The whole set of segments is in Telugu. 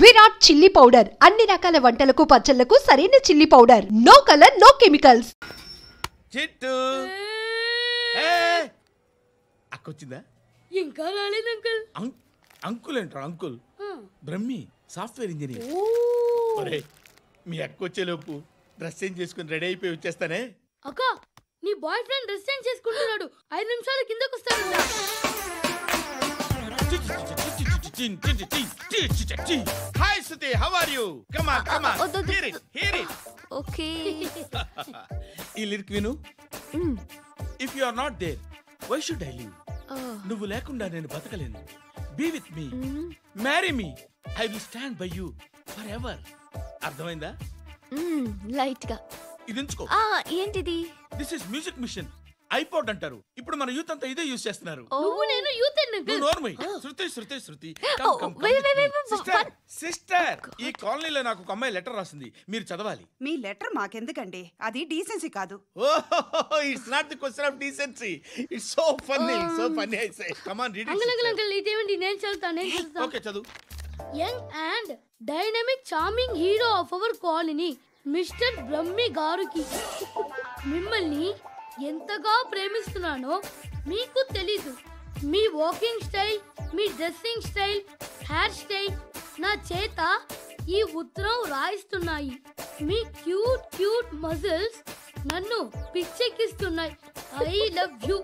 విరాట్ చిల్లీ పౌడర్ అన్ని రకాల వంటలకు పచ్చళ్లకు సరైన chilli powder. No colour no chemicals. Chittu అక్కొచ్చిందా? ఇంకా రాలేదు అంకుల్. అంకుల్ ఏంట్రా అంకుల్? Brahmi software engineer. ఒరే మీ అక్కొచ్చేలోపు డ్రెస్ చేంజ్ చేసుకుని రెడీ అయిపోయి వచ్చేస్తానే. అక్క నీ బాయ్ ఫ్రెండ్ డ్రెస్ చేంజ్ చేసుకుంటున్నాడు. 5 నిమిషాల కిందకు వస్తాడు. Hi Suthi, how are you? Come on come on, hear it. Okay. ఈ లిరిక్ విను. If you are not there why should I live? నువ్వు లేకుండా నేను బతకలేను. Be with me, marry me, I will stand by you forever. అర్థమైందా? లైట్ గా ఇది ఉంచుకో. ఏంటిది? This is music machine. IPod అంటారు. ఇప్పుడు మన యూత్ అంతా ఇదే యూజ్ చేస్తున్నారు. నువ్వు నేను యూత్ శృతి సిస్టర్, ఈ కాలనీలో నాకు ఒక అమ్మాయి లెటర్ రాసింది, మీరు చదవాలి. మీ లెటర్ మాకెందుకండి? అది డీసెన్సీ కాదు. It's not the question of decency. It's so funny I say. Come on read it. Uncle ఇదేంటి? నేను చదువుతాను. ఓకే చదువు. Young and dynamic charming hero of our colony mister Brahmi గారికి మిమ్మల్ని ఎంతగా ప్రేమిస్తున్నానో మీకు తెలీదు. మీ వాకింగ్ స్టైల్, మీ డ్రెస్సింగ్ స్టైల్, హెయిర్ స్టైల్ నా చేత ఈ ఉత్తరం రాయిస్తున్నాయి. మీ క్యూట్ మజిల్స్ నన్ను పిచ్చెక్కిస్తున్నాయి. I love you.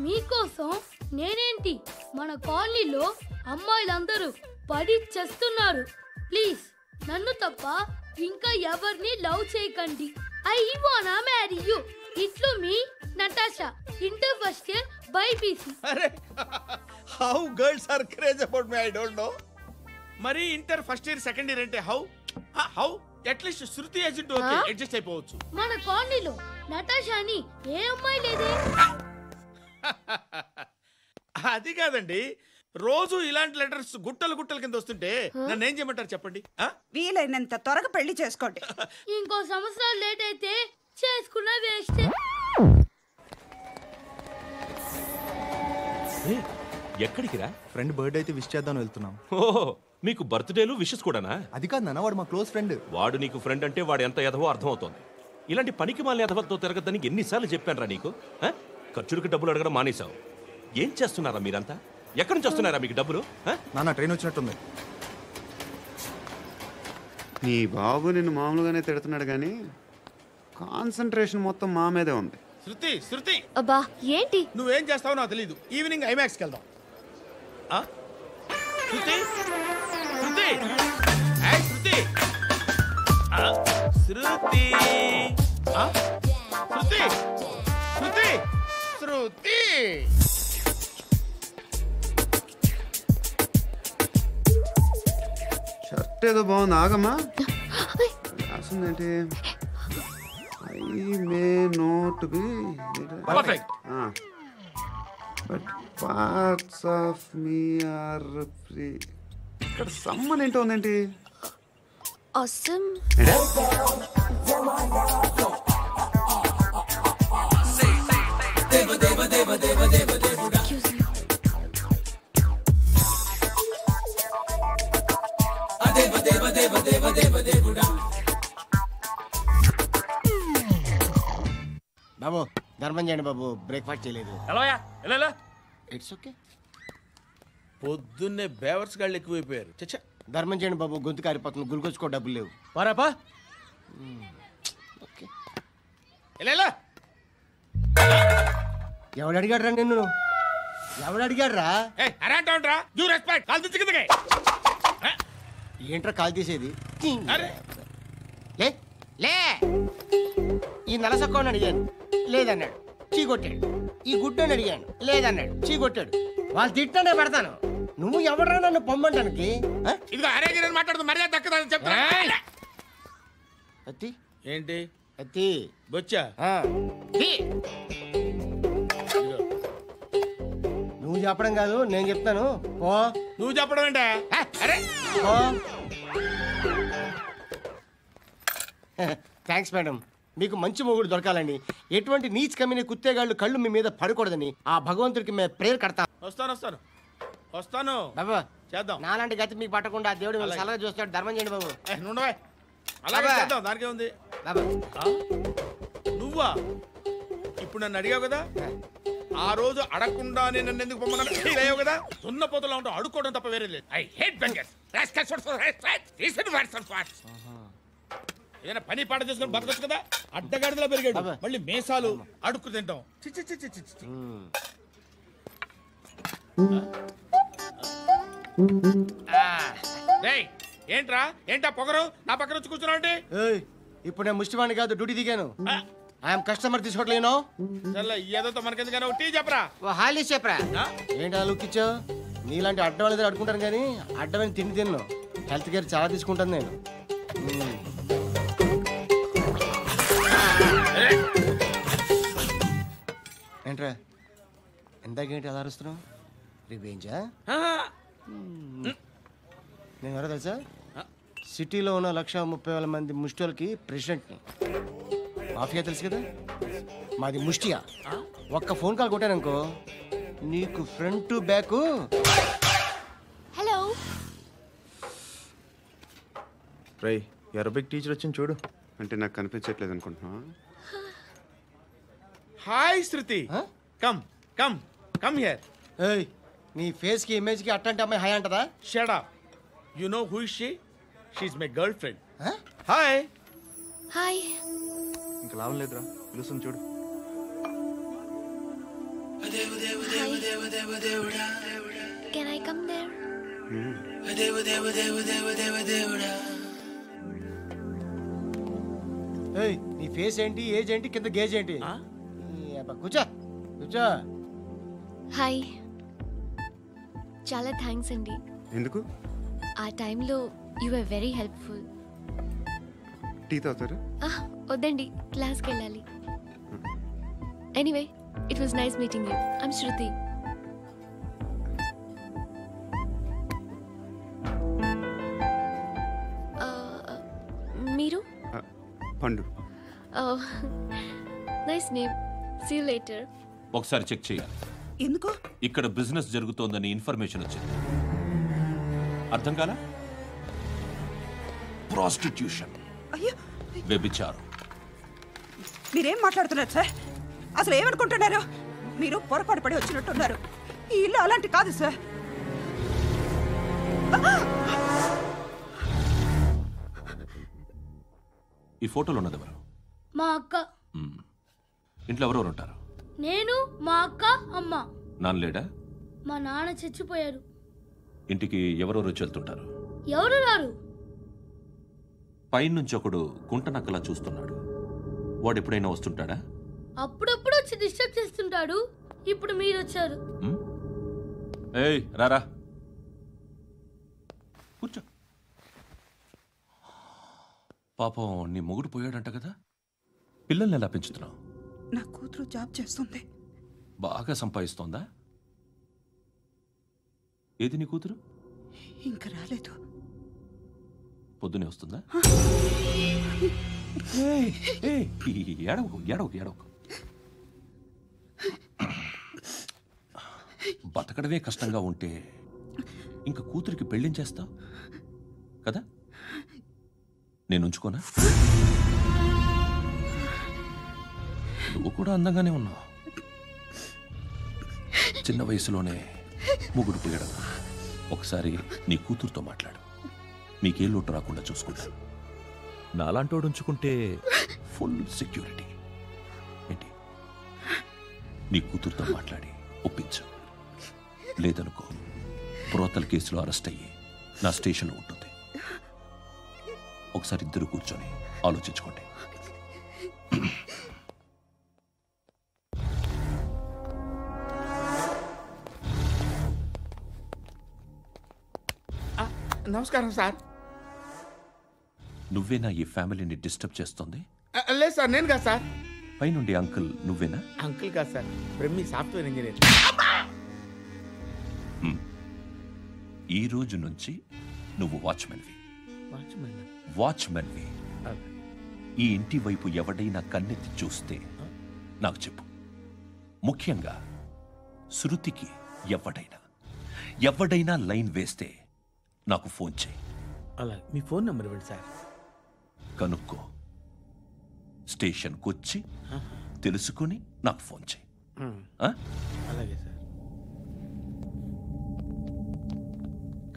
మీకోసం నేనేంటి మన కాలనీలో అమ్మాయిలందరూ పడి చేస్తున్నారు. ప్లీజ్ నన్ను తప్ప ఇంకా ఎవరిని లవ్ చేయకండి. ఐ వానా మ్యారీ యూ. ఇట్లు మీ Natasha, inter first year BiPC. అరే how girls are craze about me I don't know. మరి inter first year second year అంటే how atleast Shruti agent okay adjust అయిపోవచ్చు. మన కాలనీలో నటాషాని ఏ అమ్మాయి లేదే. అది కాదండి, రోజు ఇలాంటి లెటర్స్ గుట్టలు కింద వస్తుంటే నన్ను ఏం చేయమంటారు చెప్పండి? వీలైనంత త్వరగా పెళ్లి చేసుకోండి. ఇంకో సంవత్సరాలు లేట్ అయితే చేసుకున్న వేస్ట్. ఎక్కడికి రా? ఫ్రెండ్ బర్త్డే అయితే విష్ చేద్దాం వెళ్తున్నాం. ఓహో, మీకు బర్త్డేలు విషెస్ కూడానా? అది కాదు నాన్న, వాడు మా క్లోజ్ ఫ్రెండ్. వాడు నీకు ఫ్రెండ్ అంటే వాడు ఎంత ఎదవో అర్థమవుతోంది. ఇలాంటి పనికి మాలిన ఎదవతో తిరగద్దని ఎన్నిసార్లు చెప్పాను రా నీకు? ఖర్చులకు డబ్బులు అడగడం మానేశావు. ఏం చేస్తున్నారా మీరంతా? ఎక్కడి నుంచి వస్తున్నారా మీకు డబ్బులు? నాన్న ట్రైన్ వచ్చినట్టుంది. నీ బాబు నిన్ను మామూలుగానే తిడుతున్నాడు కానీ కాన్సంట్రేషన్ మొత్తం మా మీదే ఉంది. శృతి అబ్బా ఏంటి? నువ్వేం చేస్తావో నాకు తెలీదు. ఈవినింగ్ ఐమాక్స్కి వెళ్దాం. శృతి షర్ట్ ఏదో బాగుంది, ఆగమ్మా. రాసిందేంటి? I may not be perfect, but parts of me are free. ఇక్కడ సమ్మన్ ఏంటో ఉందేంటి? awesome. బాబు ధర్మం చేయండి బాబు, బ్రేక్ఫాస్ట్ చేయలేదు. It's okay. పొద్దున్నే బేవర్స్ గాళ్ళు ఎక్కువైపోయారు. చచ్చా, ధర్మం చేయండి బాబు, గొంతు కారిపోతుంది, గురికొచ్చుకో డబ్బులు లేవు. పారాపా. ఓకే. ఎవడు అడిగాడు రా నిన్ను? ఎవడు అడిగాడు రా? ఏంట్రా కాల్ తీసేది? లే ఈ నలసక్కని అడిగాను, లేదన్నాడు, చీ కొట్టాడు. ఈ గుడ్డని అడిగాను, లేదన్నాడు, చీ కొట్టాడు. వాళ్ళు తిట్టానే పెడతాను. నువ్వు ఎవడరా నన్ను పొమ్మంటానికి? అత్తి ఏంటి? అత్తి బొచ్చా? నువ్వు చెప్పడం కాదు, నేను చెప్తాను. ఓ నువ్వు చెప్పడం ఏంటా? Thanks madam. మీకు మంచి మొగుడు దొరకాలని, ఎటువంటి నీచ్ కమ్మిన కుత్తేగాళ్ళు కళ్ళు మీ మీద పడకూడదని ఆ భగవంతుడికి మేము ప్రేయర్ కడతాం. వస్తాను. వస్తాను బాబు చేద్దాం. నాలాంటి గతి మీకు పట్టకుండా దేవుడు మిమ్మల్ని సలహా చూస్తాడు. ధర్మం చేయండి బాబు. నుండవే అలాగే అబ్బా. చేద్దాం, దానికే ఉంది. బాబు నువ్వా ఇప్పుడు నన్ను అడిగావు కదా, ఆ రోజు అడగకుండా నేను నన్ను ఎందుకు పొమ్మన్నాను ఫీల్ అయ్యావు కదా. సున్న పోతలో ఉంటావు, అడుక్కోవడం తప్ప వేరే లేదు. I hate bangers. ఏదైనా పని పాట చేసుకుని బతకొచ్చు కదా. అడ్డగాడిదలా పెరిగాడు, మళ్ళీ మేసాలు అడుక్కు తింటాం. చి చి చి చి చి చి. రేయ్, ఏంటా పొగరు నా పక్కన వచ్చి కూర్చున్నావు అంటే? ఇప్పుడు నేను ముష్టివాణి కాదు, డ్యూటీ దిగాను. ఐఎమ్ కస్టమర్ తీసుకోవట్లేను. ఏదో మనకెందుకైనా టీ చెప్పరా. హాలీ చెప్పరా. ఏంటి అలా లుక్ ఇచ్చావు? నీలాంటి అడ్డం వాళ్ళ దగ్గర అడుకుంటాను కానీ అడ్డమైన తిండి తిన్ను. హెల్త్ కేర్ చాలా తీసుకుంటాను నేను. ఏంట్రా ఎందాకేంటి అలా అరుస్తున్నావు? రివేంజా? నేను ఎవరో తెలుసా? సిటీలో ఉన్న 130,000 మంది ముష్టిలకి ప్రెసిడెంట్ని. మాఫియా తెలుసు కదా, మాది ముష్టియా. ఒక్క ఫోన్ కాల్ కొట్టాననుకో నీకు ఫ్రంట్ టు బ్యాక్. హలో రై అరబిక్ టీచర్ వచ్చింది చూడు. అంటే నాకు కనిపించట్లేదు అనుకుంటున్నా. Hi Shruti, come come come here. ఏయ్ నీ ఫేస్ కి ఇమేజ్ కి అట్టంటే అమ్మాయి హాయ్ అంటదా? Shut up. You know who is she? She is my girlfriend. Hi hi. ఇంకా లాభం లేదురా, పిలుస్తుంది చూడు. Can I come there? ఏయ్ నీ ఫేస్ ఏంటి, ఏజ్ ఏంటి, కింద గేజ్ ఏంటి? కూర్చో కూర్చో. హాయ్, చాలా థ్యాంక్స్ అండి. ఎందుకు? ఆ టైంలో you are very helpful. Tea తాగుతారు? వద్దండి, క్లాస్కి వెళ్ళాలి. Anyway, it was nice meeting you. I'm Shruti. మీరు? Pandu. Nice name. See you later. ఒకసారి చెక్ చేయాలి. ఎందుకు? ఇక్కడ బిజినెస్ జరుగుతోందని ఇన్ఫర్మేషన్ వచ్చింది. అర్థం కాలా? ప్రాస్టిట్యూషన్, అయ్యో, వ్యభిచారం. మీరేం మాట్లాడుతున్నారు సార్? అసలు ఏమనుకుంటున్నారు? మీరు పొరపాటు పడి వచ్చినట్టున్నారు. ఈ ఇల్లు అలాంటి కాదు సార్. ఈ ఫోటోలో ఉన్నది ఎవరు? మా అక్క. ఇంట్లో ఎవరెవరు ఉంటారు? నేను, మా అక్క, అమ్మ. నాన్న లేడా? మా నాన్న చచ్చిపోయారు. ఇంటికి ఎవరెవరు వచ్చి వెళ్తుంటారు? ఎవరు రారు. పైనుంచి ఒకడు గుంట నక్కలా చూస్తున్నాడు. వాడు ఎప్పుడైనా వస్తుంటాడా? అప్పుడప్పుడు వచ్చి డిస్టర్బ్ చేస్తుంటాడు. ఇప్పుడు మీరు వచ్చారు. ఏయ్ రారా, కూర్చో. పాపం నీ మొగుడు పోయాడంట కదా, పిల్లల్ని ఎలా పెంచుతున్నావు? నా కూతురు జాబ్ చేస్తుంది. బాగా సంపాదిస్తోందా? ఏది నీ కూతురు? ఇంకా రాలేదు. పొద్దునే వస్తుందా? ఏడవకు ఏడవకు ఏడవకు. బతకడమే కష్టంగా ఉంటే ఇంకా కూతురికి పెళ్ళించేస్తావు కదా? నేను ఉంచుకోనా? నువ్వు కూడా అందంగానే ఉన్నావు. చిన్న వయసులోనే ముగ్గురు పోయడం. ఒకసారి నీ కూతురుతో మాట్లాడు, నీకే లోటు రాకుండా చూసుకుంటాను. నాలాంటోడు ఉంచుకుంటే ఫుల్ సెక్యూరిటీ. ఏంటి, నీ కూతురుతో మాట్లాడి ఒప్పించు. లేదనుకో, ప్రోతల కేసులో అరెస్ట్ అయ్యి నా స్టేషన్లో ఉంటుంది. ఒకసారి ఇద్దరు కూర్చొని ఆలోచించుకోండి. నమస్కారం సార్. నువ్వేనా ఈ ఫ్యామిలీని డిస్టర్బ్ చేస్తుంది? లేదు సార్, నేను కాదు సార్. పైనుండి అంకుల్ నువ్వేనా? అంకుల్ కాదు సార్, బ్రహ్మి సాఫ్ట్వేర్ ఇంజనీర్. ఈ రోజు నుంచి నువ్వు వాచ్మెన్వి. వాచ్మెన్వి. ఈ ఇంటి వైపు ఎవడైనా కన్నెత్తి చూస్తే నాకు చెప్పు. ముఖ్యంగా శృతికి ఎవడైనా ఎవడైనా లైన్ వేస్తే నాకు ఫోన్ చేయి. అలా మీ ఫోన్ నెంబర్ ఇవ్వండి సార్. కనుక్కో, స్టేషన్కి వచ్చి తెలుసుకుని నాకు ఫోన్ చేయి. అలాగే సార్.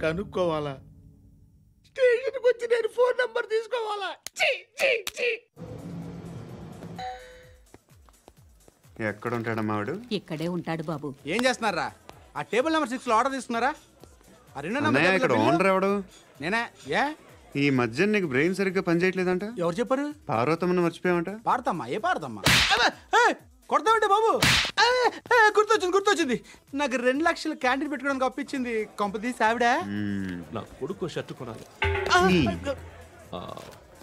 కనుక్కోవాలా? స్టేషన్కి వచ్చి నేను ఫోన్ నెంబర్ తీసుకోవాలా? ఎక్కడ ఉంటాడమ్మా వాడు? ఇక్కడే ఉంటాడు బాబు. ఏం చేస్తున్నారా? ఆ టేబుల్ నెంబర్ 6 లో ఆర్డర్ తీసుకున్నారా? ఆ రెండో అన్నయ్య, ఇక్కడ ఓనర్ ఎవడు? నేనే. ఏ ఈ మధ్య నీకు బ్రెయిన్ సరిగ్గా పనిచేయట్లేదంట. ఎవరు చెప్పారు? పార్వతమ్మను మర్చిపోయామంట. పాడతామ్మా? ఏ పాడతామ్మా? కొడతామంటే బాబు. గుర్తొచ్చింది. నాకు 2 లక్షలు క్యాంటీన్ పెట్టుకోవడానికి అప్పించింది కొంపదీసి ఆవిడ. నా కొడుకు షర్ట్ కొనాలి.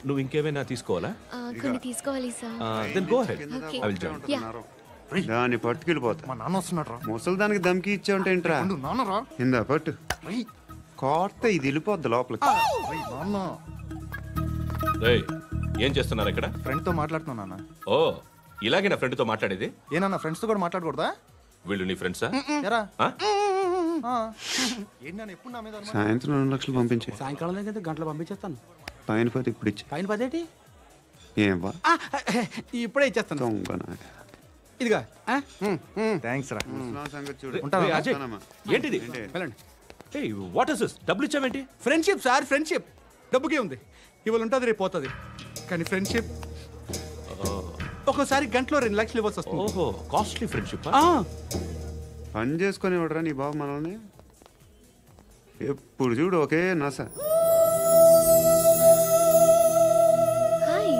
నువ్వు ఇంకేమైనా తీసుకోవాలా? కొన్ని తీసుకోవాలి sir. Then go ahead. I will join. దాన్ని పట్టుకెళ్ళిపోతా. మా నాన్న వస్తున్నాడు. ముసలి దానికి దమ్కి ఇచ్చావుంటే ఏంట్రా? నాన్నరా ఇందా పట్టు. కోర్త ఇది వెళ్ళిపోద్ది లోపలికి. నాన్న రేయ్, ఏం చేస్తున్నారు ఇక్కడ? ఫ్రెండ్ తో మాట్లాడుతున్నా నాన్న. ఓ, ఇలాగే నా ఫ్రెండ్తో మాట్లాడేది? ఏనా ఫ్రెండ్స్ తో కూడా మాట్లాడకూడదా? వీళ్ళు నీ ఫ్రెండ్సా? ఎరా ఏంటి నాన్న ఎప్పుడు నా మీద అనుమానం? సాయంత్రం 2 లక్షలు పంపించే. సాయంకాలం దగ్గర గంటలు పంపించేస్తాను. పైన 10 ఇప్పుడు ఇచ్చే. పైన 10 ఏంటి? ఏం వా ఇప్పుడే ఇచ్చేస్తాను. ఇదిగా థ్యాంక్స్ రా. సంగతి చూడు. రేయ్, అజయ్, ఏంటిది? వెళ్ళండి. ఏయ్, వాట్ ఇస్ దిస్? డబ్బులు ఇచ్చావేంటి? Friendship sir, friendship. డబ్బుకే ఉంది. ఇవాళ ఉంటుంది, రేపు పోతుంది. కానీ ఫ్రెండ్షిప్ ఒక్కోసారి గంటలో 2 లక్షలు ఇవ్వాల్సి వస్తుంది. ఓహో, కాస్ట్లీ ఫ్రెండ్షిప్. పని చేసుకొని ఇవ్వడరా నీ బాబు మనల్ని? ఎప్పుడు చూడు ఒకే నస. హాయ్.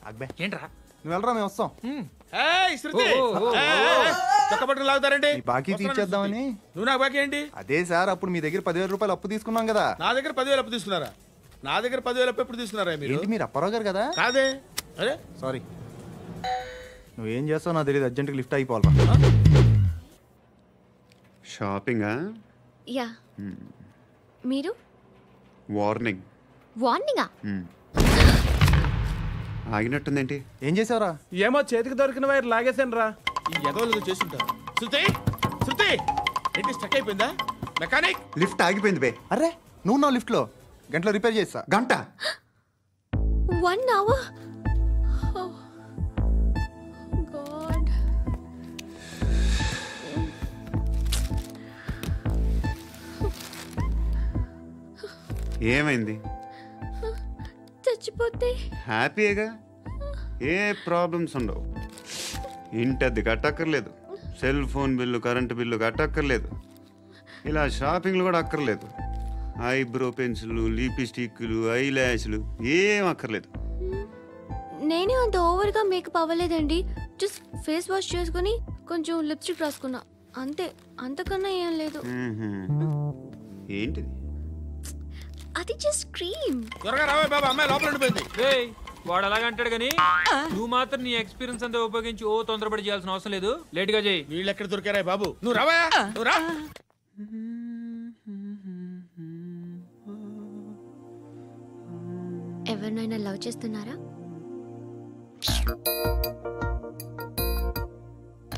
అక్బే ఏంట్రా? నువ్వు వెళ్ళరా, మేము వస్తాం. శృతి, చక్కబట్టలు లాగుతారండి. బాకీ తీర్చేద్దామని. నువ్వు నాకు బాకీ ఏంటి? అదే సార్, అప్పుడు మీ దగ్గర 10,000 రూపాయలు అప్పు తీసుకున్నాం కదా. నా దగ్గర 10,000 అప్పు తీసుకున్నారా? నా దగ్గర 10,000 అప్పు ఎప్పుడు తీసుకున్నారా మీరు? ఏంటి మీరు అప్పారావు గారు కదా? కాదే. అరే సారీ. నువ్వేం చేస్తావు నాకు తెలియదు, అర్జెంట్గా లిఫ్ట్ అయిపోవాలి. షాపింగా? యా. మీరు? వార్నింగ్. వార్నింగా? ఆగినట్టుందేంటి? ఏం చేసావురా? ఏమో చేతికి దొరికిన వైర్ లాగేసాను రా. ఈ ఎగవలు చేస్తుంటారు. శృతి, శృతి, ఏంటి స్టక్ అయిపోయిందా? మెకానిక్. లిఫ్ట్ ఆగిపోయింది బే. అరే నువ్వు నా లిఫ్ట్లో గంటలో రిపేర్ చేస్తా. గంట? 1 hour? Oh, God. ఏమైంది? చచ్చిపోతే? హ్యాపీగా, ఏ ప్రాబ్లమ్స్ ఉండవు. ఇంటి అద్దె కట్టక్కర్లేదు, cell phone bill, current bill కట్టక్కర్లేదు, ఇలా షాపింగ్లు కూడా అక్కర్లేదు. ఐబ్రో పెన్సిల్, లిప్స్టిక్లు, ఐ ల్యాష్లు ఏం అక్కర్లేదు. నేనే అంత ఓవర్గా మేకప్ అవ్వలేదండి. జస్ట్ ఫేస్ వాష్ చేసుకుని కొంచెం లిప్స్టిక్ రాసుకున్నా అంతే. అంతకన్నా ఏం లేదు. ఏంటిది? అది జస్ట్ క్రీమ్. త్వరగా రావే బాబా, అమ్మాయి లోపల ఉండిపోయింది. వాడు అలాగంటాడు కానీ నువ్వు మాత్రం నీ ఎక్స్పీరియన్స్ అంతా ఉపయోగించి తొందరపడి చేయాల్సిన అవసరం లేదు. లేట్ గా చేయి. వీళ్ళు ఎక్కడ దొరికారా బాబు? నువ్వు రావా, నువ్వు రా. ఎవరినైనా లవ్ చేస్తున్నారా?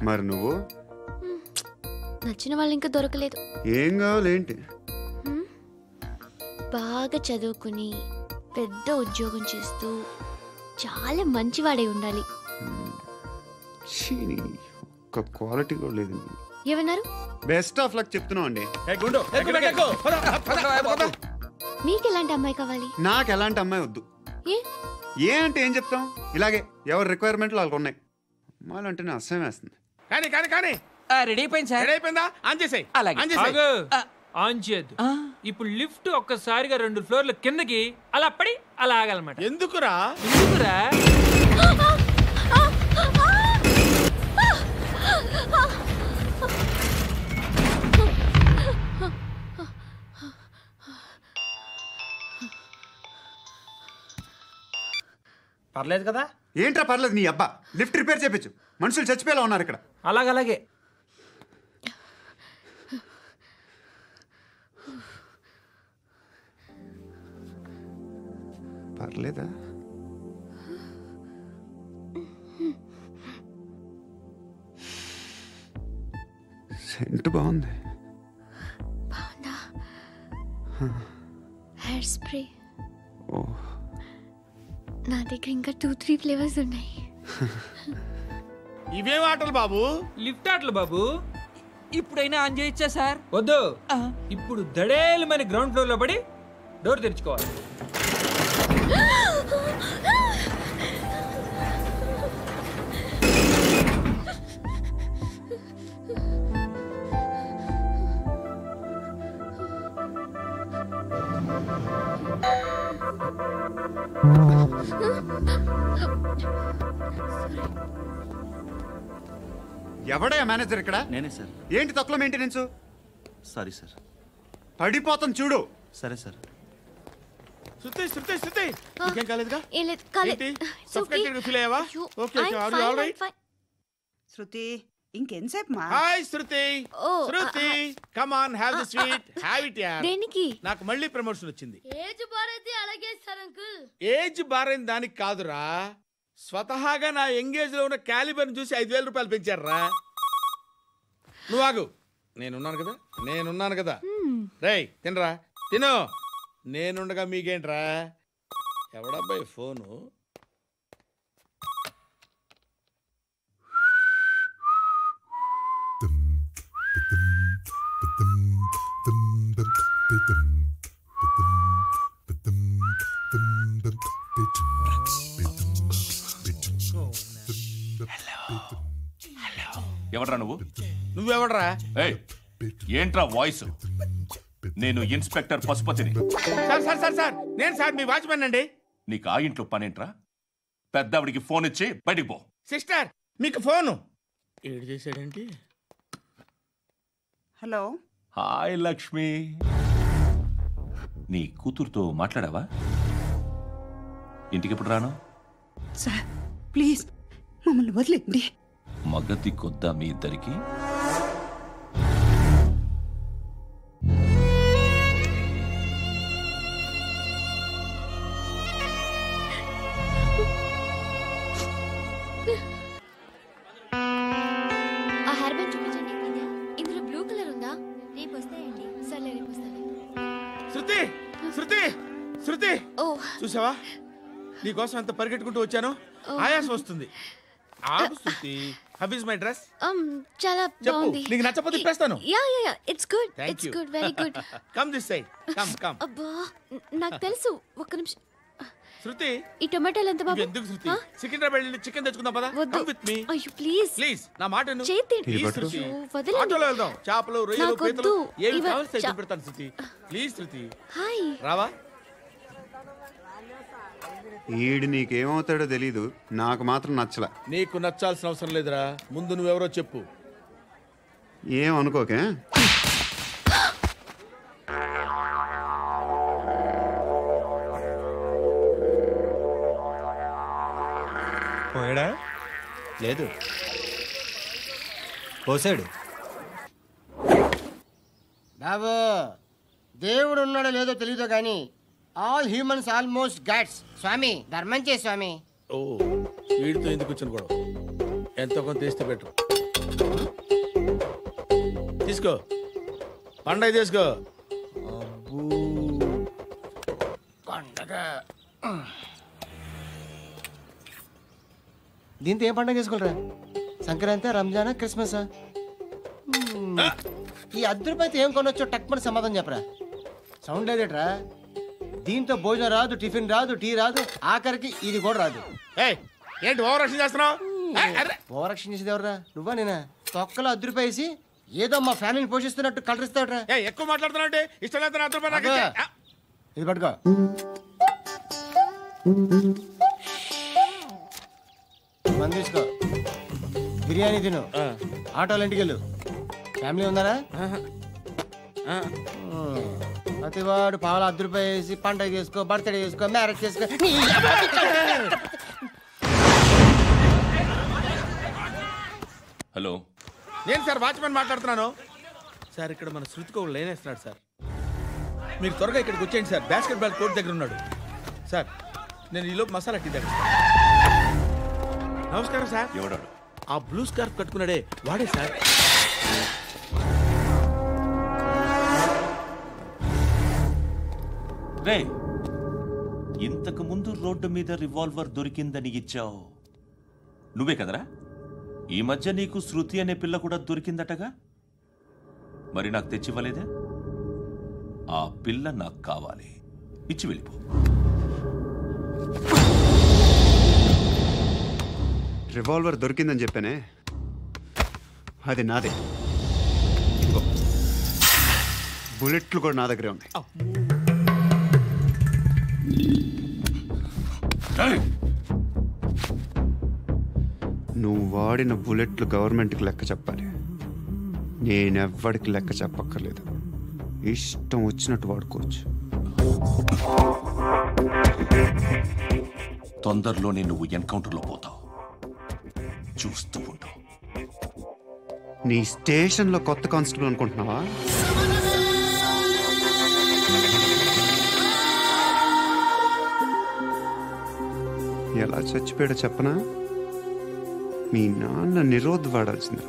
మరి నువ్వు? నచ్చిన వాళ్ళు ఇంకా దొరకలేదు. ఏం కావాలి ఏంటి? బాగా చదువుకుని పెద్ద ఉద్యోగం చేస్తూ చాలా మంచివాడే ఉండాలి. ఒక్క క్వాలిటీ కూడా లేదు. ఏమన్నారు? బెస్ట్ ఆఫ్ లక్ చెప్తున్నావు అండి. మీకు ఎలాంటి అమ్మాయి కావాలి? నాకు ఎలాంటి అమ్మాయి వద్దు. ఏ అంటే ఏం చెప్తాం? ఇలాగే ఎవరి రిక్వైర్మెంట్లు వాళ్ళకు ఉన్నాయి. అమ్మాయిలు అంటేనే అసహ్యం వేస్తుంది. కానీ కానీ కానీ రెడీ అయిపోయింది సార్. రెడీ అయిపోయిందా? ఆన్ చేసేయ్. ఆన్ చేసేయ్. ఆన్ చేయద్దు. ఇప్పుడు లిఫ్ట్ ఒక్కసారిగా 2 ఫ్లోర్ల కిందకి అలా పడి అలా ఆగాలన్నమాట. ఎందుకురా? ఎందుకురా? పర్లేదు కదా? ఏంట్రా పర్లేదు నీ అబ్బా. లిఫ్ట్ రిపేర్ చేయించు. మనుషులు చచ్చిపోయేలా ఉన్నారు ఇక్కడ. అలాగే పర్లేదా? షర్ట్ బాగుంది. బాగుందా? Hair spray. ఓ, నా దగ్గర ఇంకా 2-3 ఫ్లేవర్స్ ఉన్నాయి. ఇవేం ఆటలు బాబు? లిఫ్ట్ ఆటలు బాబు. ఇప్పుడైనా ఆన్ చేయొచ్చా సార్? వద్దు, ఇప్పుడు దడేలమైన గ్రౌండ్ ఫ్లోర్ లో పడి డోర్ తెరుచుకోవాలి. ఎవడయ్యా మేనేజర్ ఇక్కడ? నేనే సార్. ఏంటి తక్కువ మెయింటెనెన్స్? Sorry sir. పడిపోతాం చూడు. సరే సార్. శృతి శృతి శృతి, ఇంకేం కాలేదుగా? ఏం లేదు, కాలేదు. ఏంటి సఫోకేటెడ్ ఫీల్ అయ్యావా? Okay okay, are you all right? Shruti ఇంకెంతసేపు మా? Hi Shruti. Shruti come on, have the sweet, have it యార్. దేనికి? నాకు మళ్ళీ ప్రమోషన్ వచ్చింది. ఏజ్ బారైతే అలాగే సార్ అంకుల్. ఏజ్ బారైన దానికి కాదురా, స్వతహాగా నా ఎంగేజ్ లో ఉన్న క్యాలిబర్ చూసి 5,000 రూపాయలు పెంచారా. నువ్వు ఆగు, నేనున్నాను కదా. రేయ్ తినరా, తిను. నేనుండగా మీకేంట్రా? ఎవడబ్బాయి ఫోను? ఎవడ్రా నువ్వు? నువ్వెవడ్రా? ఏంట్రా వాయిస్? నేను ఇన్స్పెక్టర్ పశుపతిని. సార్ నేను సార్ మీ వాచ్మెన్ అండి. నీకు ఆ ఇంట్లో పనేంట్రా? పెద్దవిడికి ఫోన్ ఇచ్చి బయటికి పో. సిస్టర్ మీకు ఫోను. ఏడు చేశాడేంటి? హలో. హాయ్ లక్ష్మి, నీ కూతురుతో మాట్లాడావా? ఇంటికి ఎప్పుడు రాను? సార్ ప్లీజ్ మమ్మల్ని వదిలేండి. మగతి కొద్దా మీ ఇద్దరికి? ఆ హెయిర్ బ్యాండ్ చూపించండి. ఇందులో బ్లూ కలర్ ఉందా? రేపు వస్తాయండి. సర్లే, రేపు వస్తాను. శృతి శృతి శృతి, ఓ చూసావా నీకోసం ఎంత పరిగెట్టుకుంటూ వచ్చాను. ఆయాసం వస్తుంది. ఆగు Shruti. How is my dress? చాలా బాగుంది. నీకు నచ్చకపోతే తిప్పేస్తాను. Yeah it's good. Thank it's you. Good, very good. Come this side, come. అబ్బా నాకు తెలుసు. ఒక్క నిమిషం. శృతి ఈ టొమాటోలు ఎంత బాబు? ఎందుకు శృతి? సికింద్రాబాద్ వెళ్ళి చికెన్ తెచ్చుకుందాం పదా. వద్దు. Come with me. అయ్యో ప్లీజ్ ప్లీజ్ నా మాట విను. చేతి ప్లీజ్ శృతి. వదలండి. ఆటోలో వెళ్దాం. చేపలు, రొయ్యలు, నాకు పీతలు వద్దు. ఏమి ఇవ- కావాలి తెచ్చి పెడతాను శృతి. Please Shruti. హాయ్. రావా? ఈడు నీకేమవుతాడో తెలీదు, నాకు మాత్రం నచ్చలా. నీకు నచ్చాల్సిన అవసరం లేదురా, ముందు నువ్వెవరో చెప్పు. ఏం అనుకోకే. పోయాడా? లేదు, పోసాడు. బాబు దేవుడు ఉన్నాడో లేదో తెలియదు కానీ ఆల్ హ్యూమన్స్ ఆల్మోస్ట్ గాడ్స్. స్వామి ధర్మం చే స్వామి. ఓ వీడితో ఎందుకు వచ్చిన గొడవ? ఎంతో కొంత తీస్తే బెటర్. తీసుకో పండగ, తీసుకో. పండగ దీంతో ఏం పండగ చేసుకోలేరా? సంక్రాంతి, రంజానా, క్రిస్మసా? ఈ అద్దరిపైతే ఏం కొనొచ్చో టక్మని సమాధానం చెప్పరా. సౌండ్ లేదేట్రా? దీంతో భోజనం రాదు, టిఫిన్ రాదు, టీ రాదు, ఆఖరికి ఇది కూడా రాదు. ఏంటి ఓవర్ యాక్షన్ చేస్తున్నావు? ఓవర్ యాక్షన్ చేసేది ఎవరా? నువ్వా నేనా? తొక్కలో అద్దరిపేసి ఏదో మా ఫ్యామిలీని పోషిస్తున్నట్టు కలరిస్తాడ్రా. ఎక్కువ మాట్లాడుతున్నావు అంటే ఇష్టం లేదు. ఇది పట్టుకో. మంది తీసుకో, బిర్యానీ తిను, ఆటోలు ఇంటికి వెళ్ళు. ఫ్యామిలీ ఉన్నారా? ప్రతివాడు పావులు ₹10 వేసి పండగ చేసుకో, బర్త్డే చేసుకో, మ్యారేజ్ చేసుకో. హలో, నేను సార్ వాచ్మెన్ మాట్లాడుతున్నాను. సార్ ఇక్కడ మన శృతికో లైన్ వేస్తున్నాడు సార్. మీరు త్వరగా ఇక్కడికి వచ్చేయండి సార్. బాస్కెట్ బాల్ కోర్ట్ దగ్గర ఉన్నాడు సార్. నేను ఈలోపు మసాలా టీ దగ్గర. నమస్కారం సార్. ఎవడాడు? ఆ బ్లూ స్కార్ఫ్ కట్టుకున్నాడే వాడే సార్. రే, ఇంతకు ముందు రోడ్డు మీద రివాల్వర్ దొరికిందని ఇచ్చావు నువ్వే కదరా? ఈ మధ్య నీకు శృతి అనే పిల్ల కూడా దొరికిందటగా, మరి నాకు తెచ్చివ్వలేదే? ఆ పిల్ల నాకు కావాలి, ఇచ్చి వెళ్ళిపో. రివాల్వర్ దొరికిందని చెప్పానే, అది నాదే. బుల్లెట్లు కూడా నా దగ్గరే ఉన్నాయి. నువ్వు వాడిన బుల్లెట్లు గవర్నమెంట్కి లెక్క చెప్పాలి. నేనెవ్వడికి లెక్క చెప్పక్కర్లేదు. ఇష్టం వచ్చినట్టు వాడుకోవచ్చు. తొందరలోనే నువ్వు ఎన్కౌంటర్లో పోతావు, చూస్తూ ఉంటావు. నీ స్టేషన్లో కొత్త కానిస్టేబుల్ అనుకుంటున్నావా? ఎలా చచ్చిపోయాడో చెప్పనా? మీ నాన్న నిరోధ్ వాడాల్సింది,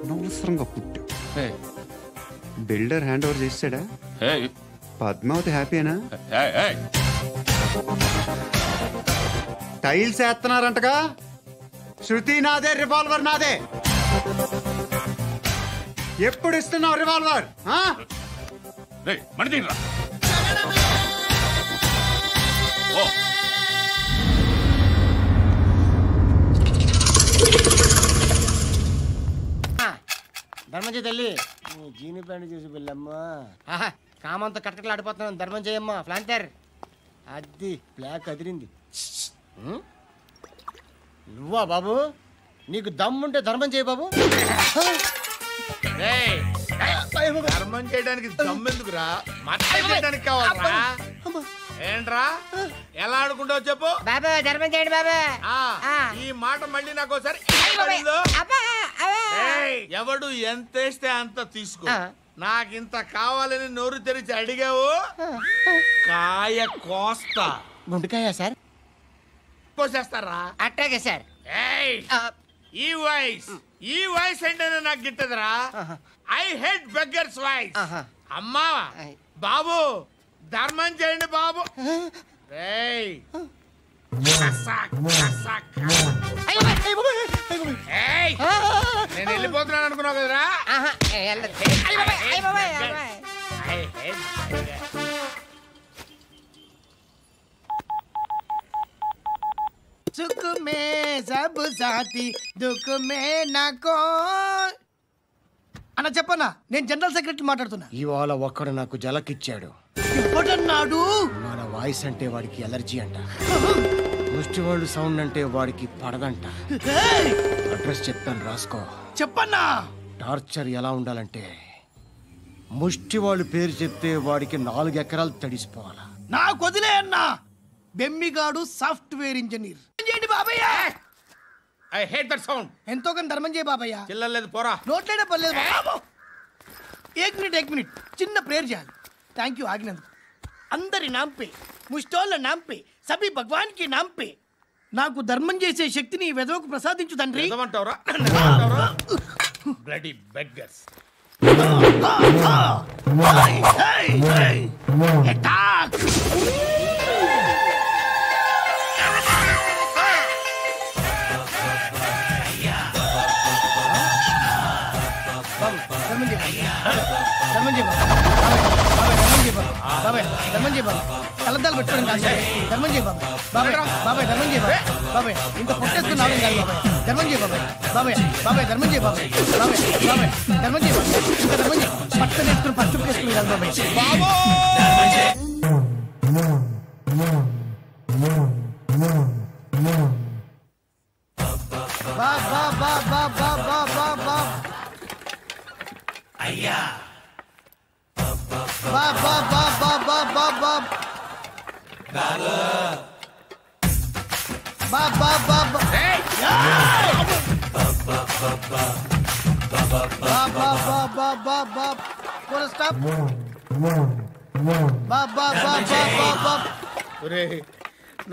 అనవసరంగా పుట్టావు. బిల్డర్ హ్యాండ్ ఓవర్ చేసాడా? పద్మావతి హ్యాపీనా? టైల్స్ వేస్తున్నారంటగా. శృతి నాదే, రివాల్వర్ నాదే. ఎప్పుడు ఇస్తున్నావు రివాల్వర్? ధర్మం చేయి తల్లి. జీని ప్యాంట్ చూసి వెళ్ళమ్మా. కామంతో కట్టకట్లు ఆడిపోతున్నాను. ధర్మం చేయమ్మా. ఫ్లాంటర్ అది బ్లాక్ అదిరింది. నువ్వా బాబు? నీకు దమ్ముంటే ధర్మం చేయి బాబు. ధర్మం చేయడానికి దమ్మెందుకురా? చేయడానికి కావాలరా? ఏంట్రా ఎలా ఆడుకుంటావు చెప్పు బాబా. ధర్మం చేయండి బాబా. ఈ మాట మళ్ళీ నాకు ఒకసారి ఎవడు ఎంత వేస్తే అంత తీసుకో. నాకింత కావాలని నోరు తెరిచి అడిగావు, కాయ కోస్తా. గుండెకాయ సార్? కోసేస్తారా? అట్టాగే సార్. ఈ వాయిస్ అంటేనే నాకు గిట్టదురా. I hate beggars voice. అమ్మా బాబు ధర్మం చేయండి బాబు. నేను వెళ్ళిపోతున్నాను అనుకున్నావు కదరా? సుఖ మే సబ్ సాథీ దుఃఖ మే నాకో. అన్న చెప్పన్నా, నేను జనరల్ సెక్రటరీ మాట్లాడుతున్నా. ఇవాళ ఒక్కడు నాకు జలకిచ్చాడు. ఎవడన్నాడు? మన వాయిస్ అంటే వాడికి ఎలర్జీ అంట. ముష్టి వాళ్ళు సౌండ్ అంటే వాడికి పడదంట. అడ్రస్ చెప్తాను రాసుకో. చెప్పన్నా. టార్చర్ ఎలా ఉండాలంటే, ముష్టి వాళ్ళు పేరు చెప్తే వాడికి 4 ఎకరాలు తడిసిపోవాలా. నాకు వదిలే అన్నా. బెమ్మిగాడు సాఫ్ట్వేర్ ఇంజనీర్. చేయండి బాబయ్య. I hate that sound. ఎంతో కానీ ధర్మం చేయ బాబయ్య. చిల్లలేదు పోరా. నోట్లేడే పర్లేదు బాబు. ఏక్ మినిట్ చిన్న ప్రేయర్ చేయాలి. థ్యాంక్ యూ ఆగినందుకు. అందరి నాంపే, ముష్టోళ్ళ నాంపే, సభీ భగవాన్ కి నాంపే నాకు ధర్మం చేసే శక్తిని ఈ వెధవకు ప్రసాదించు తండ్రి. Bloody beggars. కలద్దాలు పెట్టుకోండి కాదు. ధర్మం చేయ బాబాయ్. బాబాయ్ ధర్మం చేయ బాబాయ్. ఇంత పొట్టేసుకుని రావడం కాదు బాబాయ్. ధర్మం చేయ బాబాయ్. ధర్మం చేయ బాబాయ్. ధర్మం చేయ బాబాయ్. ఇంకా ధర్మం చేయ. పట్టుకొని వేసుకుని పట్టు వేసుకుని కాదు బాబాయ్. అయ్యా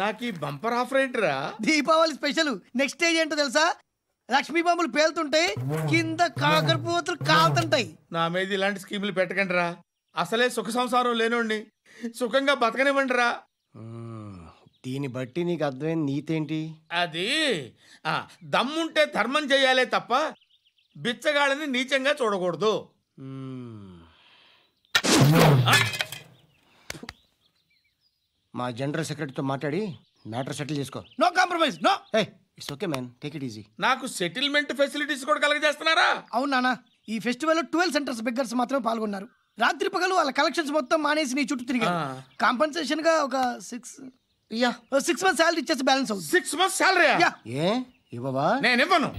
నాకు ఈ బంపర్ ఆఫర్ ఏంటిరా? దీపావళి స్పెషల్. నెక్స్ట్ స్టేజ్ ఏంటో తెలుసా? లక్ష్మీ బాంబులు పేలుతుంటాయి, కింద కాకరపోతులు కాలుతుంటాయి. నా మీద ఇలాంటి స్కీములు పెట్టకండి రా. అసలే సుఖ సంసారం లేనోడిని. సుఖంగా బతకనివ్వండి రా. దీన్ని బట్టి నీకు అర్థమైంది నీతేంటి? అది దమ్ముంటే ధర్మం చేయాలే తప్ప బిచ్చగాళ్ళని నీచంగా చూడకూడదు. మా జనరల్ సెక్రటరీతో మాట్లాడి మ్యాటర్ సెటిల్ చేసుకో. No compromise, no. It's okay man, take it easy. నాకు సెటిల్మెంట్ ఫెసిలిటీస్ కూడా కలగజేస్తున్నారా? అవును నాన్న, ఈ ఫెస్టివల్ 12 సెంటర్స్ బెగ్గర్స్ మాత్రమే పాల్గొన్నారు. రాత్రి పగలు వాళ్ళ కలెక్షన్స్ మొత్తం మానేసి నీ చుట్టూ తిరిగారు. కాంపన్సేషన్ గా ఒక 6 months సాలరీ ఇచ్చేసి బ్యాలెన్స్ అవుతుంది. 6 months సాలరీ? ఏ ఇవ్వవా? నేను ఇవ్వను.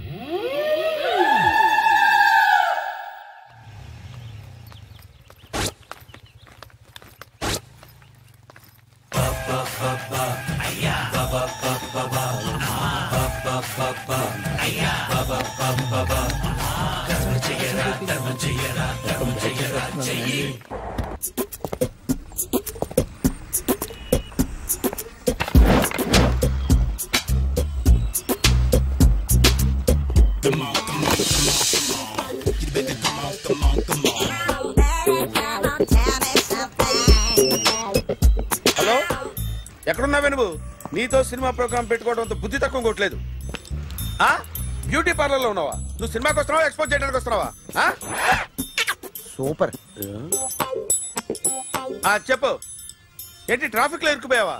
హలో, ఎక్కడున్నావే నువ్వు? నీతో సినిమా ప్రోగ్రామ్ పెట్టుకోవడంతో బుద్ధి తక్కువ కొట్టలేదు. బ్యూటీ పార్లర్ లో ఉన్నావా? నువ్వు సినిమాకి వస్తున్నావా, ఎక్స్పోజ్ చేయడానికి వస్తున్నావా? సూపర్. చెప్పు, ఏంటి ట్రాఫిక్ లో ఇరుక్కుపోయావా?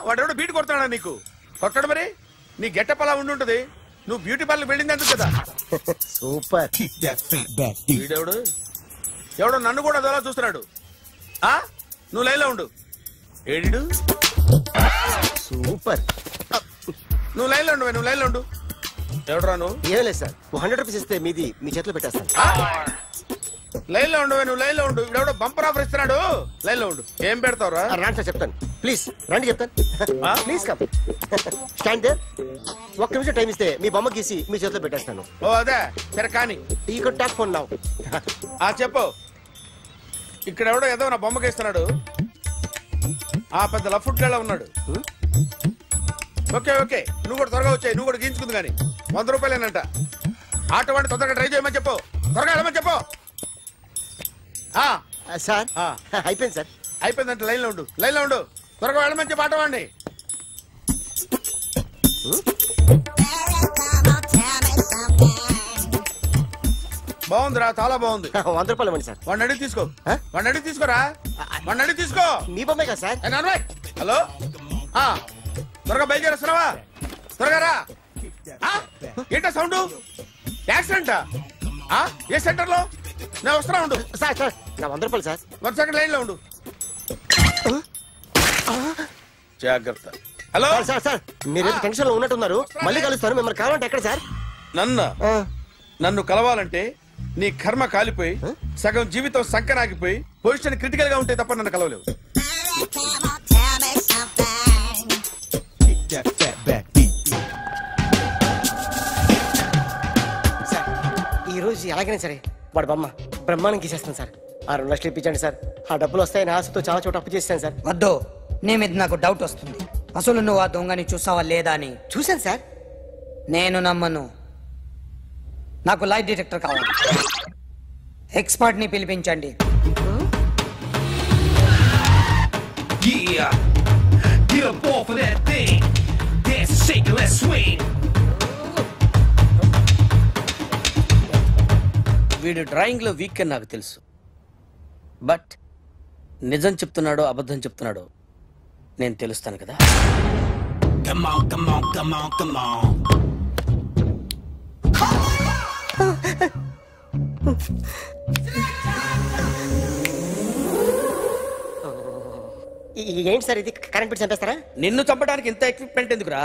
వాడెవడో బీట్ కొడతాడా నీకు? కొట్టాడు మరి. నీ గెట్టప్ అలా ఉండుంటది. నువ్వు బ్యూటీ పార్లర్ వెళ్ళింది ఎందుకు కదా? సూపర్. వీడెవడు? ఎవడో నన్ను కూడా అదోలా చూస్తున్నాడు. నువ్వు లైన్లో ఉండు. ఏడు సూపర్. నువ్వు లైన్లో ఉండు, నువ్వు లైన్లో ఉండు. ఎవడరా నువ్వు? ఏం లేదు సార్, 100 రూపీస్ ఇస్తే మీది మీ చేతిలో పెట్టేస్తాను. లైన్లో ఉండు, నువ్వు లైన్లో ఉండు. ఇవిడెవడో బంపర్ ఆఫర్ ఇస్తున్నాడు. లైన్లో ఉండు. ఏం పెడతావురా? రండి సార్ చెప్తాను. ప్లీజ్ రండి చెప్తాను. Please come. Stand there. 1 నిమిషం టైం ఇస్తే మీ బొమ్మ గీసి మీ చేతిలో పెట్టేస్తాను. ఓ అదే సరే కానీ. ఈ కుడ్ టాక్ ఫోన్ నౌ. చెప్పు. ఇక్కడ ఎవడో ఏదో నా బొమ్మకి ఇస్తున్నాడు. పెద్ద లఫుట్ గళ్ళ ఉన్నాడు. ఓకే ఓకే, నువ్వు కూడా త్వరగా వచ్చాయి. నువ్వు కూడా గీంచుకుంది కానీ 100 రూపాయలేనంట. ఆటో వాడిని తొందరగా ట్రై చేయమని చెప్పు. త్వరగా వెళ్ళమని చెప్పు. సార్ అయిపోయింది సార్. అయిపోయిందంటే లైన్లో ఉండు, లైన్లో ఉండు. త్వరగా వెళ్ళమని చెప్పు ఆటో వాడిని. బాగుందిరా, చాలా బాగుంది. 100 రూపాయలు ఇవ్వండి సార్. వాడిని అడిగి తీసుకో. వాడిని అడిగి తీసుకోరా. వాడిని అడిగి తీసుకో. మీ బొమ్మే కదా సార్. హలో, త్వరగా బయలుదేరేస్తున్నావా? త్వరగా రా. ఏంటా సౌండ్? యాక్సిడెంటా? ఏ సెంటర్ లో? నేను వస్తున్నా ఉండు. సార్ సార్ నా 100 రూపాయలు సార్. 1 సెకండ్ లైన్ లో ఉండు. జాగ్రత్త. హలో సార్ సార్, మీరు టెన్షన్ లో ఉన్నట్టున్నారు. మళ్ళీ కలుస్తాను. మిమ్మల్ని కావాలంటే ఎక్కడ సార్? నన్ను కలవాలంటే నీ కర్మ కాలిపోయి సగం జీవితం సంకనాగిపోయి పొజిషన్ క్రిటికల్ గా ఉంటే తప్ప నన్ను కలవలేవు. సార్ ఈ రోజు ఎలాగైనా సరే వాడు బొమ్మ బ్రహ్మాండం గీసేస్తాను సార్. 2 లక్షలు ఇప్పించండి సార్. ఆ డబ్బులు వస్తాయని ఆశతో చాలా చోట అప్పు చేస్తాను సార్. వద్దు, నీ మీద నాకు డౌట్ వస్తుంది. అసలు నువ్వు ఆ దొంగని చూసావా లేదా అని. చూశాను సార్. నేను నమ్మను. నాకు లైట్ డిటెక్టర్ కావాలి. ఎక్స్పర్ట్ ని పిలిపించండి. వీడు డ్రాయింగ్ లో వీక్ అని నాకు తెలుసు. బట్ నిజం చెప్తున్నాడో అబద్ధం చెప్తున్నాడో నేను తెలుస్తాను కదా. Come on, come on, come on, come on. ఏంటి సార్ ఇది? కరెంట్ బిల్ చంపేస్తారా? నిన్ను చంపడానికి ఇంత ఎక్విప్మెంట్ ఎందుకురా?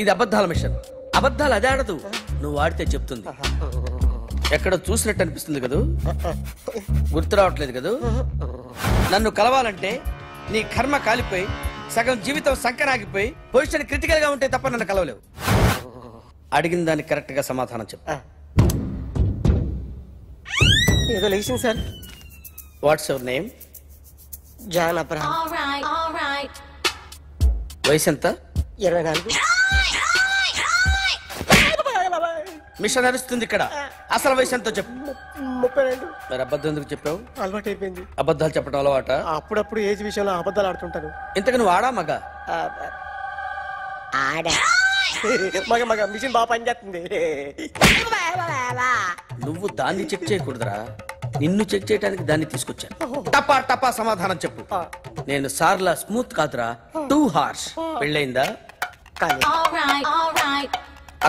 ఇది అబద్ధాల మిషన్. అబద్ధాలు అదే ఆడదు, నువ్వు ఆడితే చెప్తుంది. ఎక్కడ చూసినట్టు అనిపిస్తుంది కదూ? గుర్తు రావట్లేదు కదూ? నన్ను కలవాలంటే నీ కర్మ కాలిపోయి సగం జీవితం సంకనాగిపోయి పొజిషన్ క్రిటికల్ గా ఉంటే తప్ప నన్ను కలవలేవు. అడిగిన దానికి కరెక్ట్ గా సమాధానం చెప్పు. ఏదో లేచింది sir. What's your name? John Abraham. వయసు ఎంత? 24. మిషన్ నడుస్తుంది ఇక్కడ. అసలు వయసు ఎంతో చెప్పు. 32. మరి అబద్ధం ఎందుకు చెప్పావు? అలవాటు అయిపోయింది. అబద్ధాలు చెప్పడం అలవాట? అప్పుడప్పుడు ఏజ్ విషయంలో అబద్ధాలు ఆడుతుంటాను. ఇంతకు నువ్వు ఆడా మగ? ఆడా. మగ మగ మిషన్ బాగా పనిచేస్తుంది. నువ్వు దాన్ని చెక్ చేయకూడదురా, నిన్ను చెక్ చేయడానికి దాన్ని తీసుకొచ్చాను. టపా టపా సమాధానం చెప్పు. నేను సార్లా స్మూత్ కాదురా, టూ హార్ష్. పెళ్ళైందా?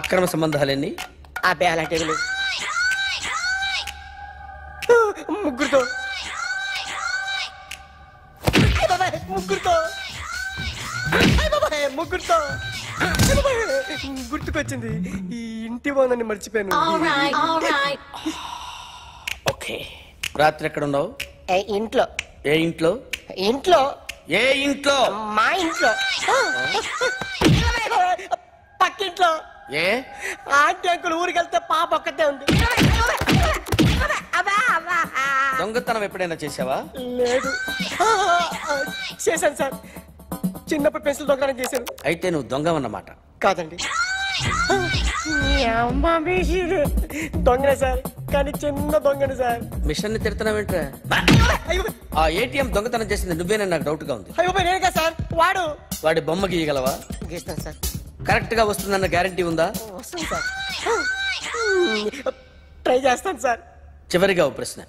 అక్రమ సంబంధాలన్నీ? అబ్బే అలాంటి ముగ్గురుతో. ముగ్గురుతో గుర్తుకొచ్చింది. ఈ ఇంటి బాగుందని మర్చిపోయాను. ఓకే. రాత్రి ఎక్కడ ఉన్నావు? ఇంట్లో. ఏ ఇంట్లో? ఇంట్లో. ఏ ఇంట్లో? మా ఇంట్లో. పక్కింట్లో. ఏ? ఆంటీ అంకుల్ ఊరికి వెళ్తే పాప ఒక్కతే ఉంది. దొంగతనం ఎప్పుడైనా చేసావా? లేదు. చేశాను సార్, చిన్నప్పుడు పెన్సిల్ దొంగతనం చేశాను. అయితే నువ్వు దొంగవన్నమాట. కాదండి, దొంగనే సార్, కానీ చిన్న దొంగని సార్. మిషన్ ని తిడుతున్నావేంట్రా? ఆ ఏటీఎం దొంగతనం చేసింది నువ్వేనని నాకు డౌట్ గా ఉంది. అయ్యో నేనే సార్. వాడి బొమ్మ గీయగలవా? గీస్తాను సార్. కరెక్ట్ గా వస్తుందన్న గ్యారంటీ ఉందా? వస్తాను సార్, ట్రై చేస్తాను సార్. చివరిగా ఓ ప్రశ్న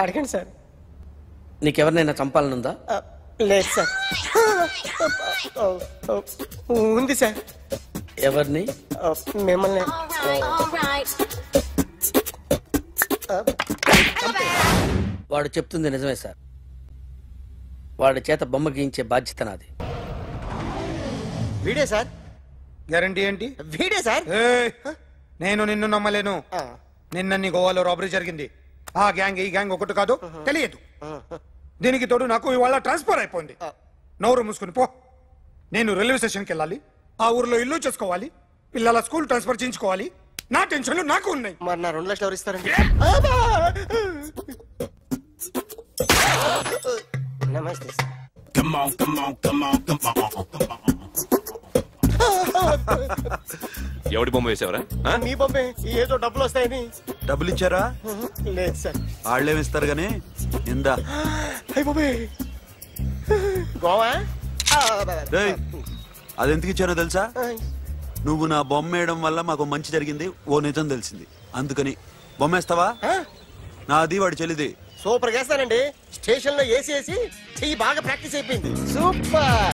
అడగండి సార్. నీకెవరినైనా చంపాలనుందా? లేదు సార్. ఉంది సార్. ఎవరిని? మిమ్మల్ని. వాడు చెప్తుంది నిజమే సార్. వాడి చేత బొమ్మ గీయించే బాధ్యత నాది. వీడే సార్. గ్యారంటీ ఏంటి? వీడే సార్. నేను నిన్ను నమ్మలేను. నిన్న నీ గోవాలో రాబరీ జరిగింది. ఆ గ్యాంగ్ ఈ గ్యాంగ్ ఒకటి కాదు, తెలియదు. దీనికి తోడు నాకు ఇవాళ ట్రాన్స్ఫర్ అయిపోయింది. నోరు మూసుకుని పో. నేను రైల్వే స్టేషన్కి వెళ్ళాలి, ఆ ఊర్లో ఇల్లు చేసుకోవాలి, పిల్లల స్కూల్ ట్రాన్స్ఫర్ చేయించుకోవాలి. నా టెన్షన్లు నాకు ఉన్నాయి. మరి నా 2 లక్షలు ఎవరు ఇస్తారండి? నమస్తే సార్. ఎవడి బొమ్మ వేసావరా? మీ బొమ్మే. ఏదో డబ్బులు వస్తాయని. డబ్బులు ఇచ్చారా? లేదు సార్. వాళ్ళేమి ఇస్తారు గానీ ఇందా. గోవా అది ఎందుకు ఇచ్చానో తెలుసా? నువ్వు నా బొమ్మ వేయడం వల్ల మాకు మంచి జరిగింది, ఓ నిజం తెలిసింది. అందుకని బొమ్మేస్తావా? నాది వాడి చెల్లిది. సూపర్ చేస్తానండి. స్టేషన్ లో ఏసీ చెయ్యి బాగా ప్రాక్టీస్ అయిపోయింది. సూపర్.